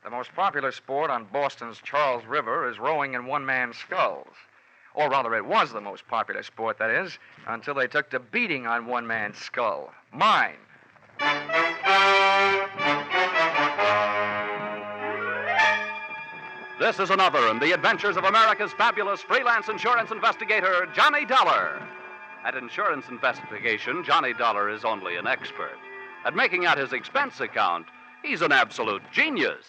The most popular sport on Boston's Charles River is rowing in one-man sculls. Or rather, it was the most popular sport, that is, until they took to beating on one man's skull. Mine. This is another in the adventures of America's fabulous freelance insurance investigator, Johnny Dollar. At insurance investigation, Johnny Dollar is only an expert. At making out his expense account, he's an absolute genius.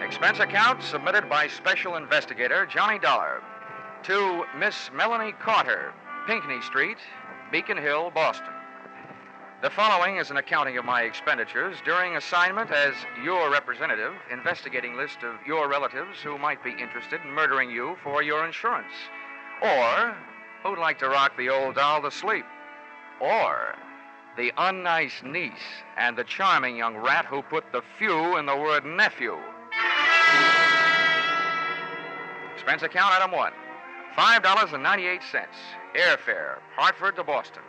Expense account submitted by Special Investigator Johnny Dollar to Miss Melanie Carter, Pinckney Street, Beacon Hill, Boston. The following is an accounting of my expenditures during assignment as your representative, investigating list of your relatives who might be interested in murdering you for your insurance, or who'd like to rock the old doll to sleep, or the unnice niece and the charming young rat who put the few in the word nephew. Expense account item 1, $5.98, airfare, Hartford to Boston.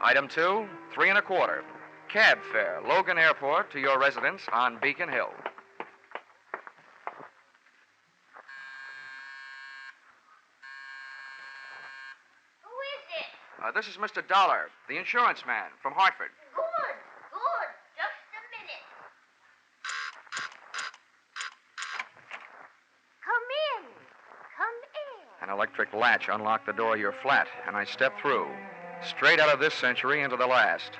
Item 2, $3 1/4, cab fare, Logan Airport to your residence on Beacon Hill. Who is it? This is Mr. Dollar, the insurance man from Hartford. Good. Just a minute. Come in. An electric latch unlocked the door of your flat, and I stepped through, straight out of this century into the last.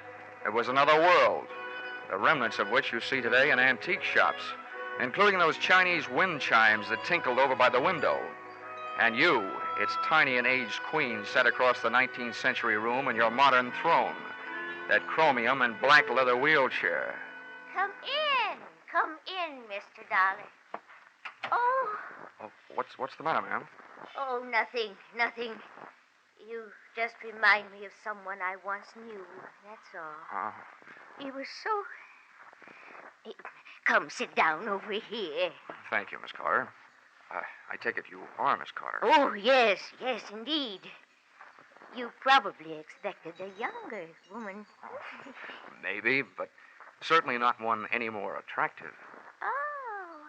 It was another world, the remnants of which you see today in antique shops, including those Chinese wind chimes that tinkled over by the window. And you, its tiny and aged queen, sat across the 19th century room in your modern throne, that chromium and black leather wheelchair. Come in, Mr. Dollar. Oh, What's the matter, ma'am? oh, nothing. You just remind me of someone I once knew, that's all. He was so... Come, sit down over here. Thank you, Miss Carter. I take it you are Miss Carter. Oh, yes, indeed. You probably expected a younger woman. Maybe, but certainly not one any more attractive. Oh.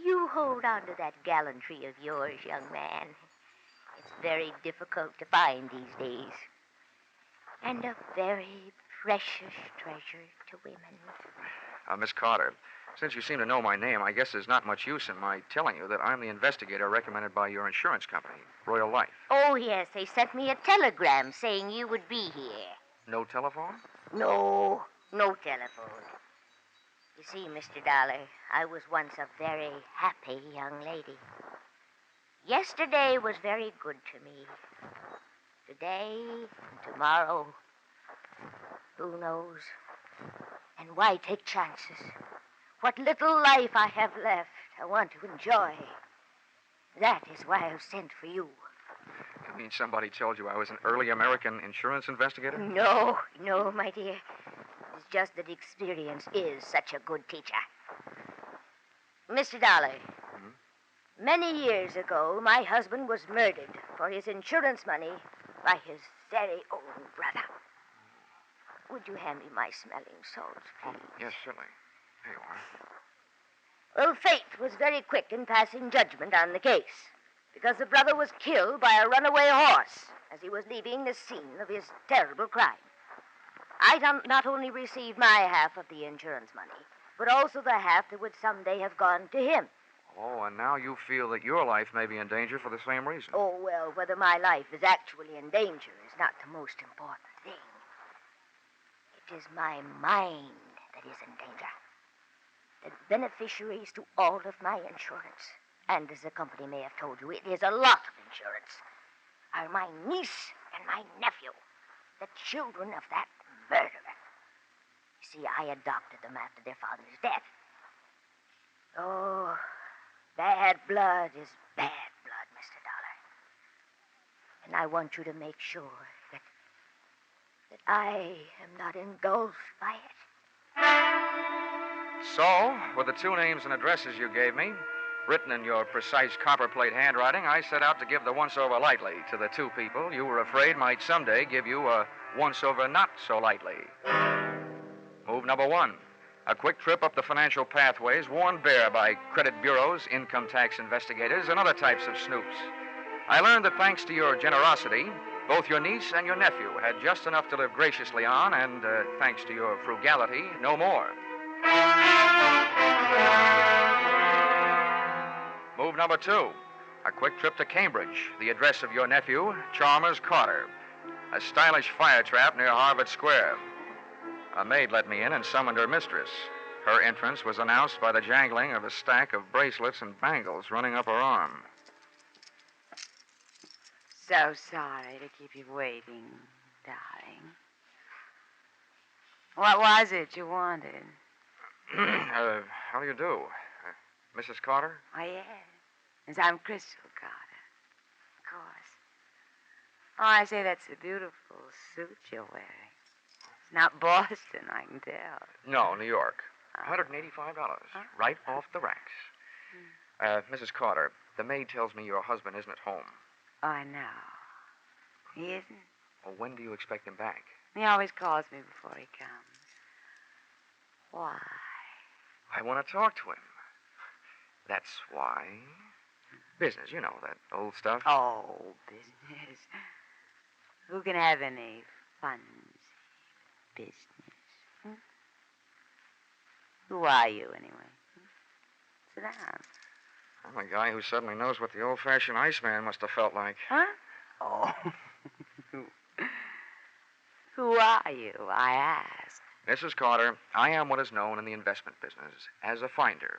You hold on to that gallantry of yours, young man. It's very difficult to find these days. And a very precious treasure to women. Miss Carter, since you seem to know my name, I guess there's not much use in my telling you that I'm the investigator recommended by your insurance company, Royal Life. Oh, yes, they sent me a telegram saying you would be here. No telephone? No telephone. You see, Mr. Dollar, I was once a very happy young lady. Yesterday was very good to me. Today and tomorrow, who knows? And why take chances? What little life I have left, I want to enjoy. That is why I've sent for you. You mean somebody told you I was an early American insurance investigator? No, my dear. It's just that experience is such a good teacher. Mr. Dollar, many years ago, my husband was murdered for his insurance money by his very own brother. Would you hand me my smelling salts, please? Yes, certainly. Here you are. Well, fate was very quick in passing judgment on the case, because the brother was killed by a runaway horse as he was leaving the scene of his terrible crime. I not only received my half of the insurance money, but also the half that would someday have gone to him. Oh, and now you feel that your life may be in danger for the same reason. Oh, well, whether my life is actually in danger is not the most important thing. It is my mind that is in danger. The beneficiaries to all of my insurance, and as the company may have told you, it is a lot of insurance, are my niece and my nephew, the children of that murderer. You see, I adopted them after their father's death. Oh, bad blood is bad blood, Mr. Dollar. And I want you to make sure that I am not engulfed by it. So, with the 2 names and addresses you gave me, Written in your precise copperplate handwriting, I set out to give the once-over lightly to the two people you were afraid might someday give you a once-over not so lightly. Move number 1. A quick trip up the financial pathways worn bare by credit bureaus, income tax investigators, and other types of snoops. I learned that thanks to your generosity, both your niece and your nephew had just enough to live graciously on, and thanks to your frugality, no more. Move number 2. A quick trip to Cambridge, the address of your nephew, Chalmers Carter. A stylish fire trap near Harvard Square. A maid let me in and summoned her mistress. Her entrance was announced by the jangling of a stack of bracelets and bangles running up her arm. So sorry to keep you waiting, darling. What was it you wanted? How do you do? Mrs. Carter? Oh, yes. Yes, I'm Crystal Carter. Of course. Oh, I say, that's a beautiful suit you're wearing. It's not Boston, I can tell. No, New York. $185. Right off the racks. Mrs. Carter, the maid tells me your husband isn't at home. Oh, I know. He isn't? Well, when do you expect him back? He always calls me before he comes. Why? I want to talk to him. That's why. Business, you know, that old stuff. Oh, business. Who can have any funny business? Hmm? Who are you, anyway? Sit down. I'm a guy who suddenly knows what the old-fashioned Iceman must have felt like. Huh? Oh. Who are you, I ask? Mrs. Carter, I am what is known in the investment business as a finder.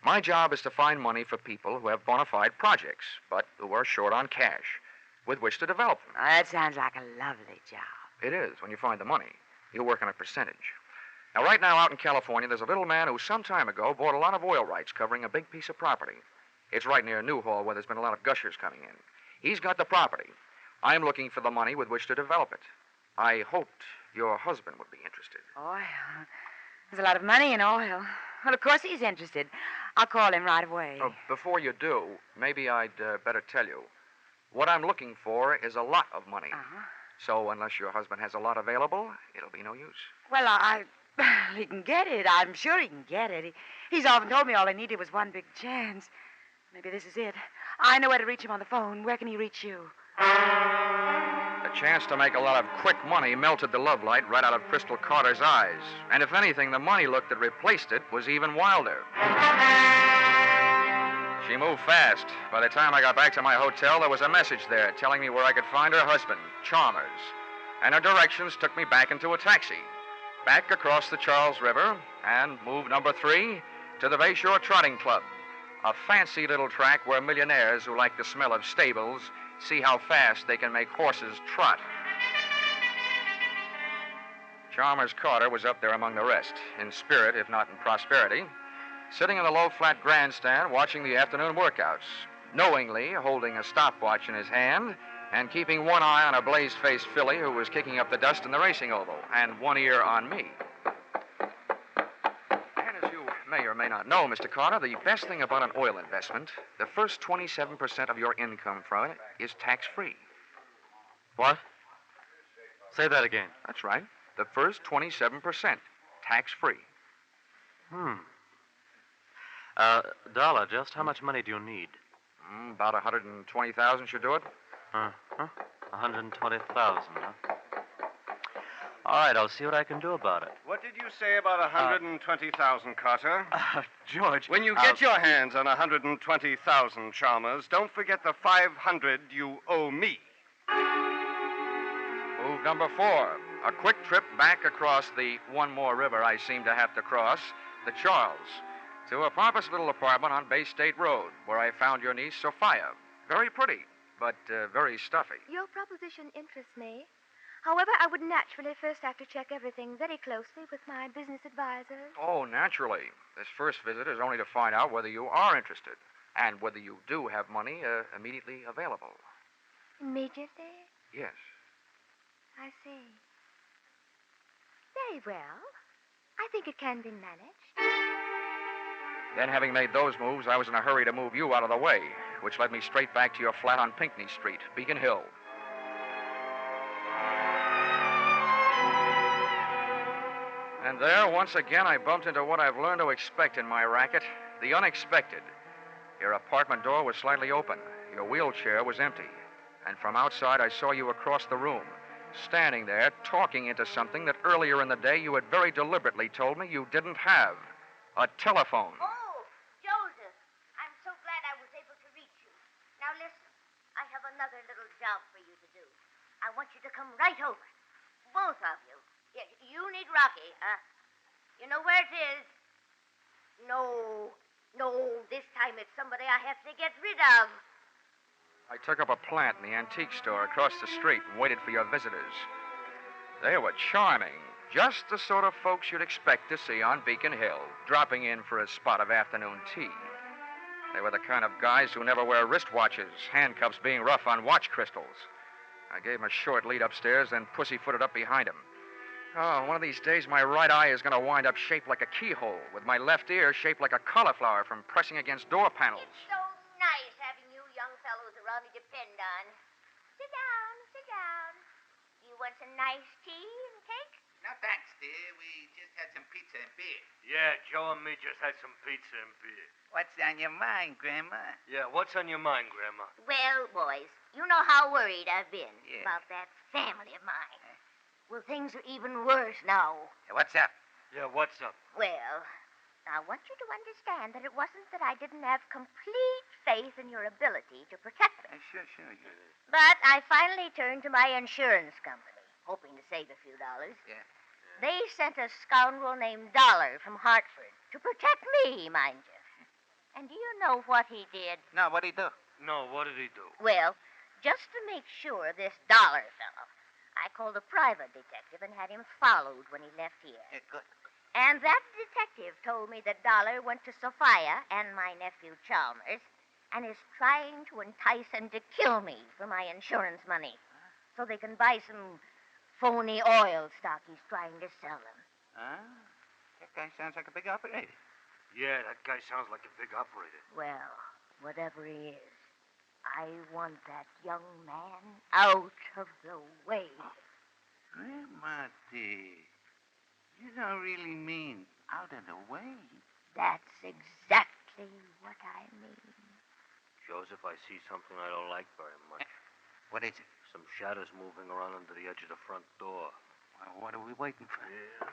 My job is to find money for people who have bona fide projects, but who are short on cash, with which to develop them. Oh, that sounds like a lovely job. It is, when you find the money. You work on a percentage. Now, right now out in California, there's a little man who some time ago bought a lot of oil rights covering a big piece of property. It's right near Newhall, where there's been a lot of gushers coming in. He's got the property. I'm looking for the money with which to develop it. I hoped your husband would be interested. Oil? There's a lot of money in oil. Well, of course he's interested. I'll call him right away. Before you do, maybe I'd better tell you. What I'm looking for is a lot of money. Uh-huh. So unless your husband has a lot available, it'll be no use. Well, he can get it. I'm sure he can get it. He's often told me all he needed was one big chance. Maybe this is it. I know where to reach him on the phone. Where can he reach you? The chance to make a lot of quick money melted the love light right out of Crystal Carter's eyes. And if anything, the money look that replaced it was even wilder. She moved fast. By the time I got back to my hotel, there was a message there telling me where I could find her husband, Chalmers. And her directions took me back into a taxi, back across the Charles River, and move number 3 to the Bayshore Trotting Club, a fancy little track where millionaires who like the smell of stables see how fast they can make horses trot. Chalmers Carter was up there among the rest, in spirit if not in prosperity, sitting in the low flat grandstand watching the afternoon workouts, knowingly holding a stopwatch in his hand and keeping one eye on a blaze-faced filly who was kicking up the dust in the racing oval, and one ear on me. And as you may or may not know, Mr. Carter, the best thing about an oil investment, the first 27% of your income from it is tax-free. What? Say that again. That's right. The first 27%, tax-free. Dollar, just how much money do you need? About 120,000 should do it. 120,000, huh? All right, I'll see what I can do about it. What did you say about 120,000, Carter? George... When you get your hands on 120,000, Chalmers, don't forget the 500 you owe me. Move number 4. A quick trip back across the one more river I seem to have to cross, the Charles, to a pompous little apartment on Bay State Road, where I found your niece, Sophia. Very pretty, but very stuffy. Your proposition interests me. However, I would naturally first have to check everything very closely with my business advisors. Oh, naturally. This first visit is only to find out whether you are interested and whether you do have money immediately available. Immediately? Yes. I see. Very well. I think it can be managed. Then, having made those moves, I was in a hurry to move you out of the way, which led me straight back to your flat on Pinckney Street, Beacon Hill. And there, once again, I bumped into what I've learned to expect in my racket, the unexpected. Your apartment door was slightly open. Your wheelchair was empty. And from outside, I saw you across the room, standing there, talking into something that earlier in the day you had very deliberately told me you didn't have. A telephone. Oh, Joseph, I'm so glad I was able to reach you. Now listen, I have another little job for you to do. I want you to come right over. Both of you. You need Rocky, huh? You know where it is? No, this time it's somebody I have to get rid of. I took up a plant in the antique store across the street and waited for your visitors. They were charming. Just the sort of folks you'd expect to see on Beacon Hill, dropping in for a spot of afternoon tea. They were the kind of guys who never wear wristwatches, handcuffs being rough on watch crystals. I gave them a short lead upstairs, then pussyfooted up behind them. Oh, one of these days my right eye is going to wind up shaped like a keyhole, with my left ear shaped like a cauliflower from pressing against door panels. It's so nice having you young fellows around to depend on. Sit down, sit down. You want some nice tea and cake? No, thanks, dear. We just had some pizza and beer. Yeah, Joe and me just had some pizza and beer. What's on your mind, Grandma? Yeah, what's on your mind, Grandma? Well, boys, you know how worried I've been Yeah. about that family of mine. Well, things are even worse now. Hey, what's up? Yeah, what's up? Well, I want you to understand that it wasn't that I didn't have complete faith in your ability to protect me. Sure. Yeah. But I finally turned to my insurance company, hoping to save a few dollars. Yeah. They sent a scoundrel named Dollar from Hartford to protect me, mind you. And do you know what he did? No, what'd he do? No, what did he do? Well, just to make sure this Dollar fellow, I called a private detective and had him followed when he left here. Yeah, good. And that detective told me that Dollar went to Sophia and my nephew Chalmers and is trying to entice them to kill me for my insurance money so they can buy some phony oil stock he's trying to sell them. Huh? That guy sounds like a big operator. Yeah, that guy sounds like a big operator. Well, whatever he is, I want that young man out of the way. Grandma, dear, you don't really mean out of the way. That's exactly what I mean. Joseph, I see something I don't like very much. What is it? Some shadows moving around under the edge of the front door. Well, what are we waiting for? Yeah.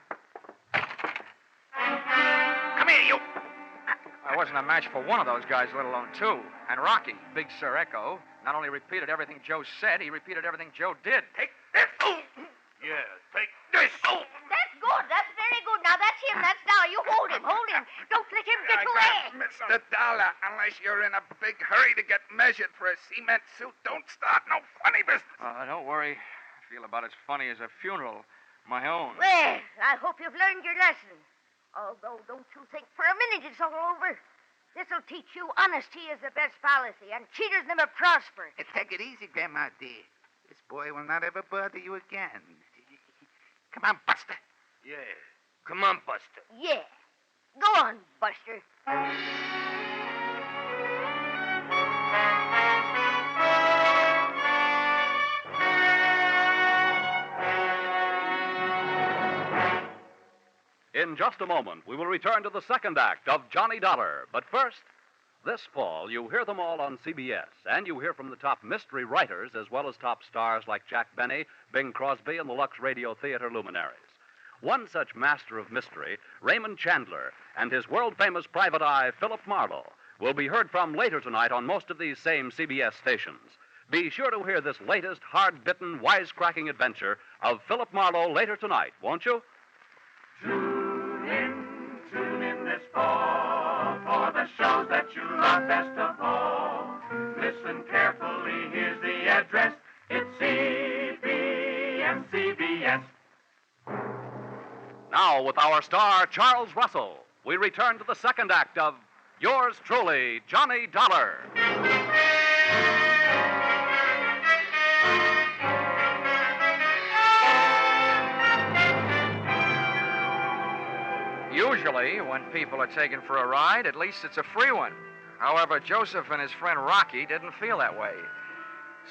Come here, you! I wasn't a match for one of those guys, let alone two. And Rocky, Big Sir Echo, not only repeated everything Joe said, he repeated everything Joe did. Take this! Oh! Yeah, take This! Oh! That's good. That's very good. Now, that's him. That's Dollar. You hold him. Hold him. Don't let him get away. Mr. Dollar, unless you're in a big hurry to get measured for a cement suit, don't start no funny business. Don't worry. I feel about as funny as a funeral. My own. Well, I hope you've learned your lesson. Although, don't you think for a minute it's all over. This'll teach you honesty is the best policy, and cheaters never prosper. Hey, take it easy, Grandma, dear. This boy will not ever bother you again. Come on, Buster. Yeah. Come on, Buster. Yeah. Go on, Buster. In just a moment, we will return to the second act of Johnny Dollar. But first, this fall, you hear them all on CBS, and you hear from the top mystery writers as well as top stars like Jack Benny, Bing Crosby, and the Lux Radio Theater luminaries. One such master of mystery, Raymond Chandler, and his world-famous private eye, Philip Marlowe, will be heard from later tonight on most of these same CBS stations. Be sure to hear this latest, hard-bitten, wisecracking adventure of Philip Marlowe later tonight, won't you? Tune in this fall for the shows that you love best of all. Listen carefully, here's the address. It's CBS. Now, with our star, Charles Russell, we return to the second act of Yours Truly, Johnny Dollar. Usually, when people are taken for a ride, at least it's a free one. However, Joseph and his friend Rocky didn't feel that way.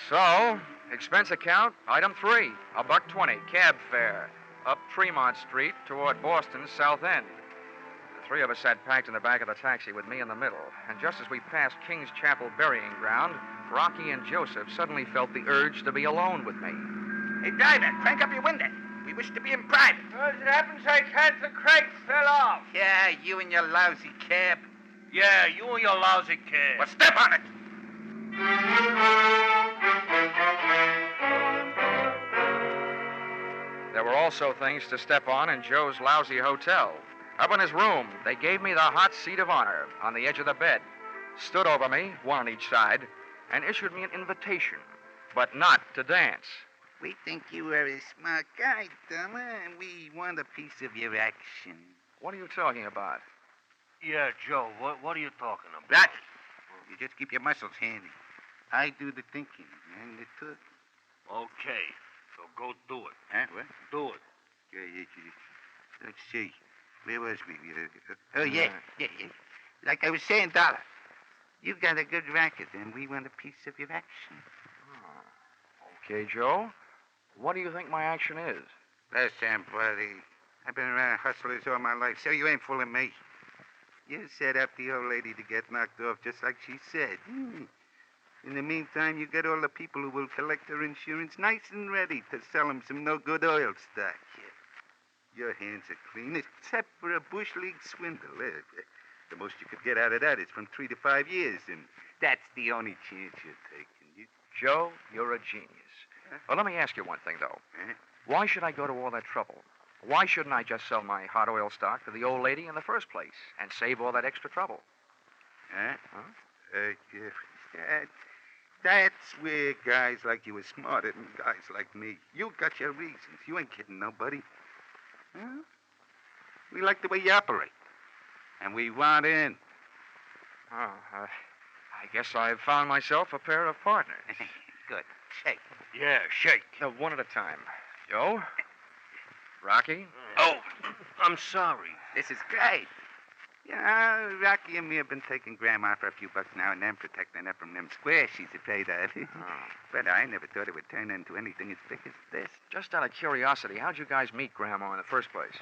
So, expense account, item 3, $1.20, cab fare, up Tremont Street toward Boston's South End. The three of us sat packed in the back of the taxi with me in the middle. And just as we passed King's Chapel burying ground, Rocky and Joseph suddenly felt the urge to be alone with me. Hey, driver, crank up your window. We wish to be in private. As it happens, I can't. The cranks fell off. Yeah, you and your lousy cab. Yeah, you and your lousy kid. Well, step on it. There were also things to step on in Joe's lousy hotel. Up in his room, they gave me the hot seat of honor on the edge of the bed, stood over me, one on each side, and issued me an invitation, but not to dance. We think you are a smart guy, Donna, and we want a piece of your action. What are you talking about? Yeah, Joe, what are you talking about? That. You just keep your muscles handy. I do the thinking and the talking. Okay, so go do it. Huh? What? Do it. Yeah. Let's see. Where was we? Oh, yeah. Like I was saying, Dollar, you got a good racket, and we want a piece of your action. Okay, Joe. What do you think my action is? Listen, buddy, I've been around hustlers all my life, so you ain't fooling me. You set up the old lady to get knocked off just like she said. In the meantime, you get all the people who will collect her insurance nice and ready to sell them some no-good oil stock. Your hands are clean, except for a bush league swindle. The most you could get out of that is from 3 to 5 years, and that's the only chance you're taking. Joe, you're a genius. Well, let me ask you one thing, though. Why should I go to all that trouble? Why shouldn't I just sell my hot oil stock to the old lady in the first place and save all that extra trouble? That's where guys like you are smarter than guys like me. You got your reasons. You ain't kidding nobody. Huh? We like the way you operate. And we want in. I guess I've found myself a pair of partners. Good. Shake. Yeah, shake. No, one at a time. Joe? Rocky? Oh, I'm sorry. This is great. Yeah, Rocky and me have been taking Grandma for a few bucks now and then, protecting her from them squares she's afraid of. But I never thought it would turn into anything as big as this. Just out of curiosity, how'd you guys meet Grandma in the first place?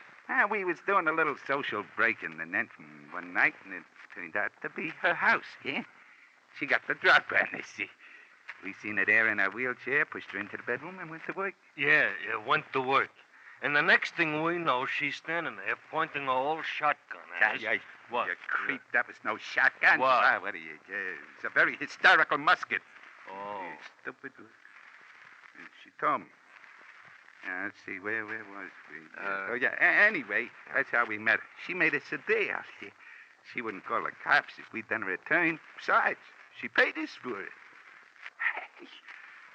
We was doing a little social break-in and then one night, and it turned out to be her house, yeah? She got the drop on us, see. We seen her there in her wheelchair, pushed her into the bedroom, and went to work. Yeah, went to work. And the next thing we know, she's standing there pointing a old shotgun at us. What? You creep, that was no shotgun. What? What are you? It's a very historical musket. Oh. You stupid. She told me. Let's see, where was we? Anyway, that's how we met her. She made us a deal. She wouldn't call the cops if we'd done her a turn. Besides, she paid us for it.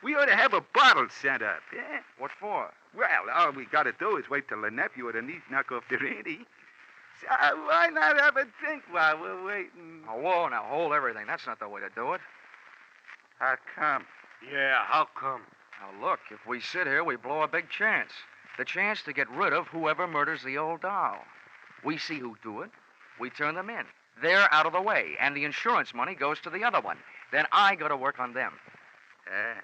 We ought to have a bottle set up, yeah? What for? Well, all we got to do is wait till the nephew or the niece knock off their ante. So why not have a drink while we're waiting? Oh, whoa, now hold everything. That's not the way to do it. How come? Yeah, how come? Now, look, if we sit here, we blow a big chance. The chance to get rid of whoever murders the old doll. We see who do it. We turn them in. They're out of the way, and the insurance money goes to the other one. Then I go to work on them. Yeah.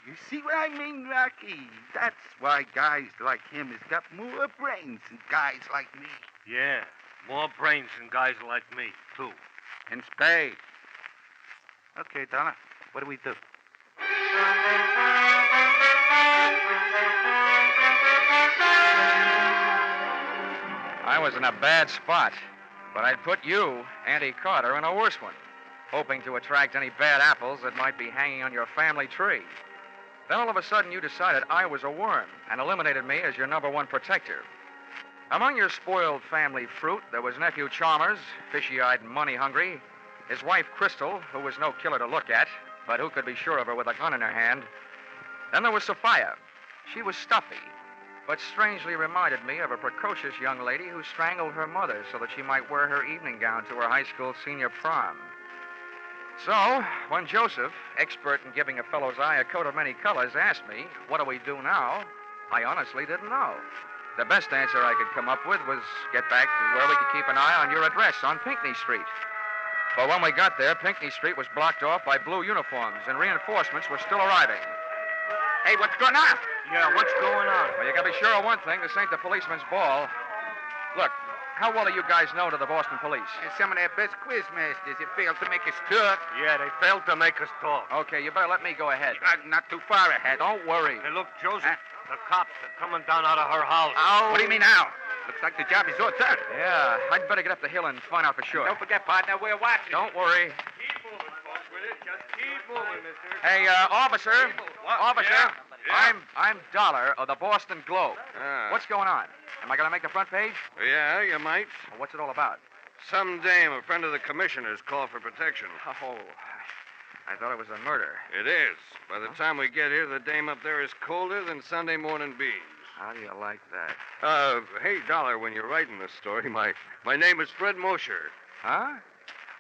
You see what I mean, Rocky? That's why guys like him has got more brains than guys like me. Yeah, more brains than guys like me, too. In spades. Okay, Donna, what do we do? I was in a bad spot, but I'd put you, Auntie Carter, in a worse one, hoping to attract any bad apples that might be hanging on your family tree. Then all of a sudden you decided I was a worm and eliminated me as your #1 protector. Among your spoiled family fruit, there was nephew Chalmers, fishy-eyed and money-hungry, his wife Crystal, who was no killer to look at, but who could be sure of her with a gun in her hand. Then there was Sophia. She was stuffy, but strangely reminded me of a precocious young lady who strangled her mother so that she might wear her evening gown to her high school senior prom. So, when Joseph, expert in giving a fellow's eye a coat of many colors, asked me, what do we do now? I honestly didn't know. The best answer I could come up with was get back to where we could keep an eye on your address on Pinckney Street. But when we got there, Pinckney Street was blocked off by blue uniforms, and reinforcements were still arriving. Hey, what's going on? Yeah, what's going on? Well, you can be sure of one thing. This ain't the policeman's ball. Look, how well are you guys known to the Boston police? And some of their best quizmasters have failed to make us talk. Yeah, they failed to make us talk. Okay, you better let me go ahead. Not too far ahead. Don't worry. Hey, look, Joseph, the cops are coming down out of her house. Oh. What do you mean now? Looks like the job is all done. Yeah, I'd better get up the hill and find out for sure. Don't forget, partner, we're watching. Don't worry. Keep moving, folks, with it. Just keep moving, mister. Hey, officer. What? Officer. Yeah? I'm Dollar of the Boston Globe. Ah. What's going on? Am I going to make the front page? Yeah, you might. Well, what's it all about? Some dame, a friend of the commissioner's, called for protection. Oh, I thought it was a murder. It is. By the time we get here, the dame up there is colder than Sunday morning beans. How do you like that? Hey, Dollar, when you're writing this story, my name is Fred Mosher. Huh?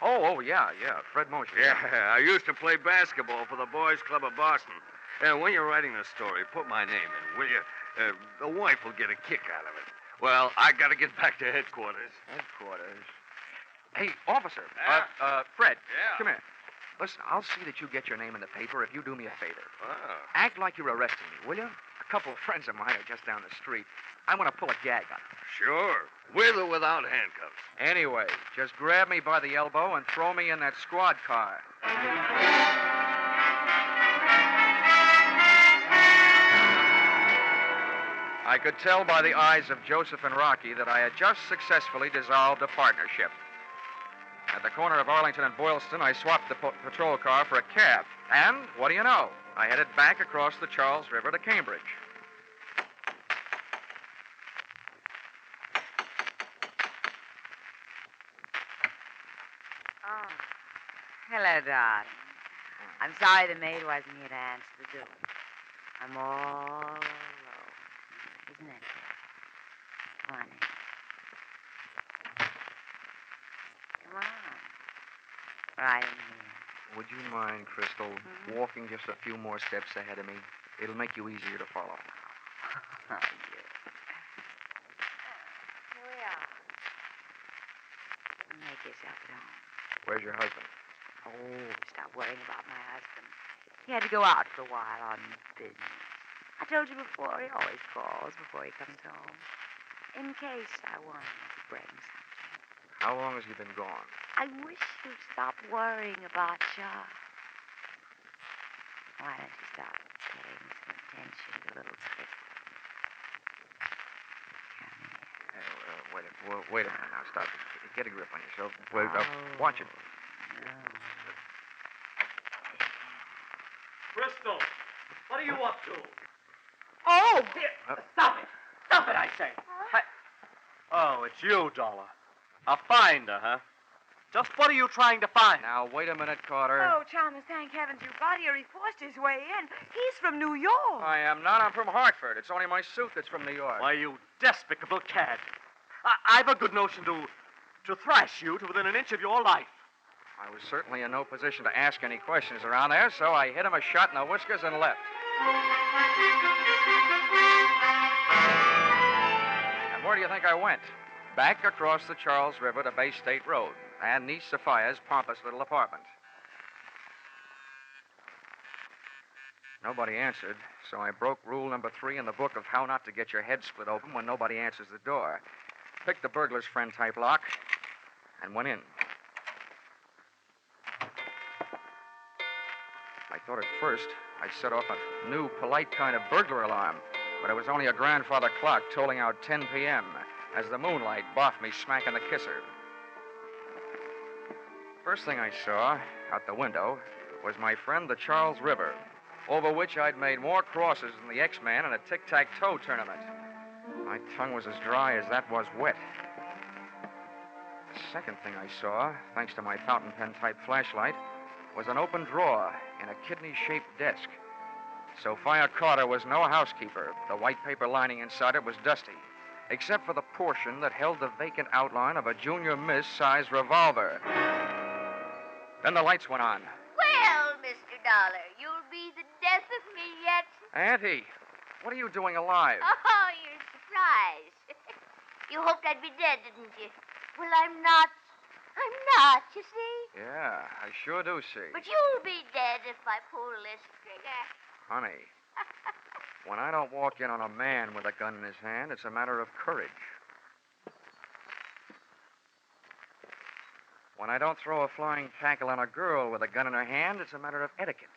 Oh, yeah, Fred Mosher. Yeah, I used to play basketball for the Boys Club of Boston. When you're writing this story, put my name in, will you? The wife will get a kick out of it. Well, I got to get back to headquarters. Headquarters. Hey, officer. Fred. Yeah. Come here. Listen, I'll see that you get your name in the paper if you do me a favor. Oh. Act like you're arresting me, will you? A couple of friends of mine are just down the street. I want to pull a gag on them. Sure. With or without handcuffs. Anyway, just grab me by the elbow and throw me in that squad car. I could tell by the eyes of Joseph and Rocky that I had just successfully dissolved a partnership. At the corner of Arlington and Boylston, I swapped the patrol car for a cab. And, what do you know? I headed back across the Charles River to Cambridge. Oh. Hello, darling. I'm sorry the maid wasn't here to answer the door. I'm all alone. Isn't that good? Come on in. Come on. Right in here. Would you mind, Crystal, walking just a few more steps ahead of me? It'll make you easier to follow. Oh, dear. Here we are. Make yourself at home. Where's your husband? Oh, stop worrying about my husband. He had to go out for a while on business. I told you before, he always calls before he comes home. In case I wanted to bring something. How long has he been gone? I wish you'd stop worrying about Shaw. Why don't you stop paying some attention to little Crystal? Hey, wait a minute now. Stop. Get a grip on yourself. Wait, watch it. No. Crystal, what are you up to? Oh! Stop it! Stop it, I say! Oh, it's you, Dollar. A finder, huh? Just what are you trying to find? Now, wait a minute, Carter. Oh, Chalmers, thank heavens you got here. He forced his way in. He's from New York. I am not. I'm from Hartford. It's only my suit that's from New York. Why, you despicable cad. I've a good notion to thrash you to within an inch of your life. I was certainly in no position to ask any questions around there, so I hit him a shot in the whiskers and left. And where do you think I went? Back across the Charles River to Bay State Road and Niece Sophia's pompous little apartment. Nobody answered, so I broke rule number 3 in the book of how not to get your head split open when nobody answers the door. Picked the burglar's friend type lock and went in. I thought at first I'd set off a new, polite kind of burglar alarm, but it was only a grandfather clock tolling out 10 p.m. as the moonlight boffed me smack in the kisser. First thing I saw out the window was my friend the Charles River, over which I'd made more crosses than the X-Man in a tic-tac-toe tournament. My tongue was as dry as that was wet. The second thing I saw, thanks to my fountain pen-type flashlight, was an open drawer in a kidney-shaped desk. Sophia Carter was no housekeeper. The white paper lining inside it was dusty, except for the portion that held the vacant outline of a junior miss-sized revolver. Then the lights went on. Well, Mr. Dollar, you'll be the death of me yet. Auntie, What are you doing alive? Oh, you're surprised. You hoped I'd be dead, didn't you? Well, I'm not. I'm not, you see? Yeah, I sure do see. But you'll be dead if I pull this trigger. Honey, when I don't walk in on a man with a gun in his hand, it's a matter of courage. When I don't throw a flying tackle on a girl with a gun in her hand, it's a matter of etiquette.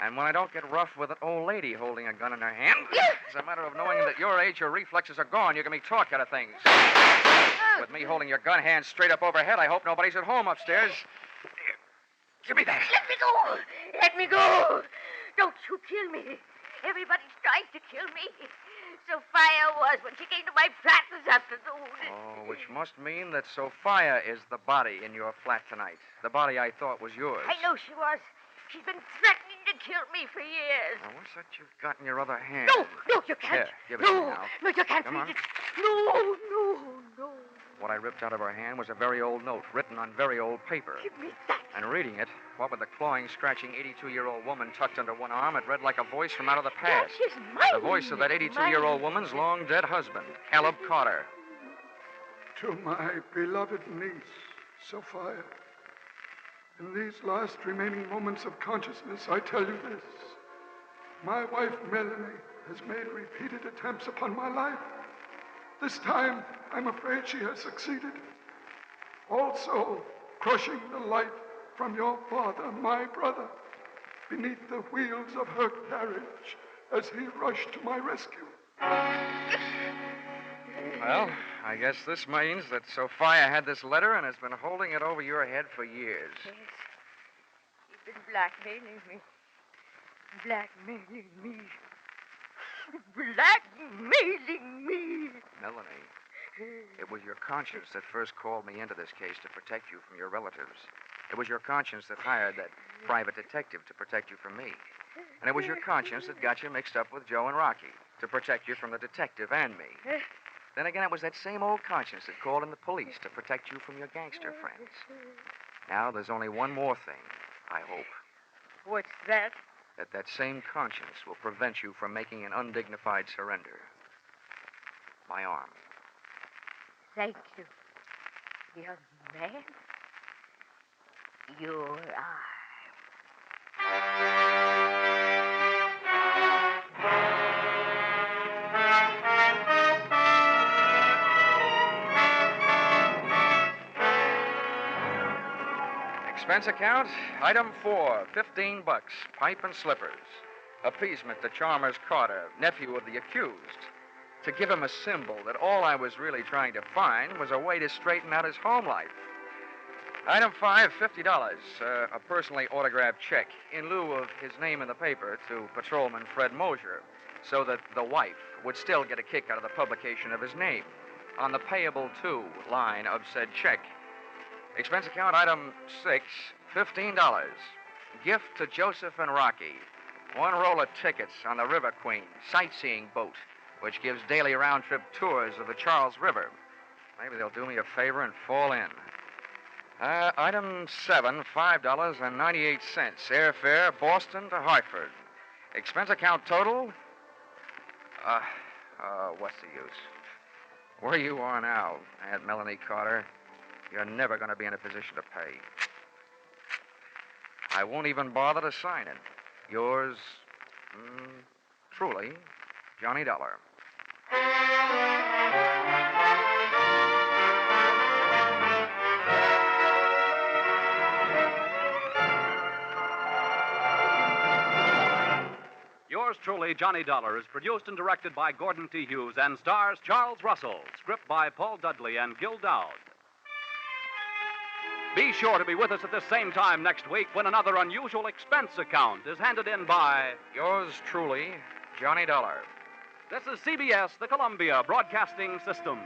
And when I don't get rough with an old lady holding a gun in her hand, it's a matter of knowing that at your age, your reflexes are gone. You can be talk out of things. With me holding your gun hand straight up overhead, I hope nobody's at home upstairs. Give me that. Let me go! Let me go! Don't you kill me. Everybody's trying to kill me. Sophia was when she came to my flat this afternoon. Oh, which must mean that Sophia is the body in your flat tonight. The body I thought was yours. I know she was. She's been threatening to kill me for years. Now, what's that you've got in your other hand? No, you can't. Here, give it to me now. No, you can't Come read on. it. No. What I ripped out of her hand was a very old note written on very old paper. Give me that. And reading it, what with the clawing, scratching 82-year-old woman tucked under one arm, it read like a voice from out of the past. That is mine. The voice of that 82-year-old woman's long dead husband, Caleb Carter. To my beloved niece, Sophia, in these last remaining moments of consciousness, I tell you this. My wife, Melanie, has made repeated attempts upon my life. This time, I'm afraid she has succeeded. Also, crushing the life from your father, my brother, beneath the wheels of her carriage as he rushed to my rescue. Well, I guess this means that Sophia had this letter and has been holding it over your head for years. Yes. She's been blackmailing me. Blackmailing me. Melanie, it was your conscience that first called me into this case to protect you from your relatives. It was your conscience that hired that private detective to protect you from me. And it was your conscience that got you mixed up with Joe and Rocky to protect you from the detective and me. Then again, it was that same old conscience that called in the police to protect you from your gangster friends. Now, there's only one more thing, I hope. What's that? That same conscience will prevent you from making an undignified surrender. My arm. Thank you, young man. Your arm. Expense account, item 4, $15, pipe and slippers. Appeasement to Chalmers Carter, nephew of the accused, to give him a symbol that all I was really trying to find was a way to straighten out his home life. Item 5, $50, a personally autographed check in lieu of his name in the paper to Patrolman Fred Mosier, so that the wife would still get a kick out of the publication of his name on the payable to line of said check. Expense account item 6, $15. Gift to Joseph and Rocky. One roll of tickets on the River Queen sightseeing boat, which gives daily round-trip tours of the Charles River. Maybe they'll do me a favor and fall in. Item 7, $5.98. Airfare, Boston to Hartford. Expense account total? What's the use? Where you are now, Aunt Melanie Carter, you're never going to be in a position to pay. I won't even bother to sign it. Yours, truly, Johnny Dollar. Yours truly, Johnny Dollar, is produced and directed by Gordon T. Hughes and stars Charles Russell. Script by Paul Dudley and Gil Dowd. Be sure to be with us at this same time next week when another unusual expense account is handed in by... Yours truly, Johnny Dollar. This is CBS, the Columbia Broadcasting System.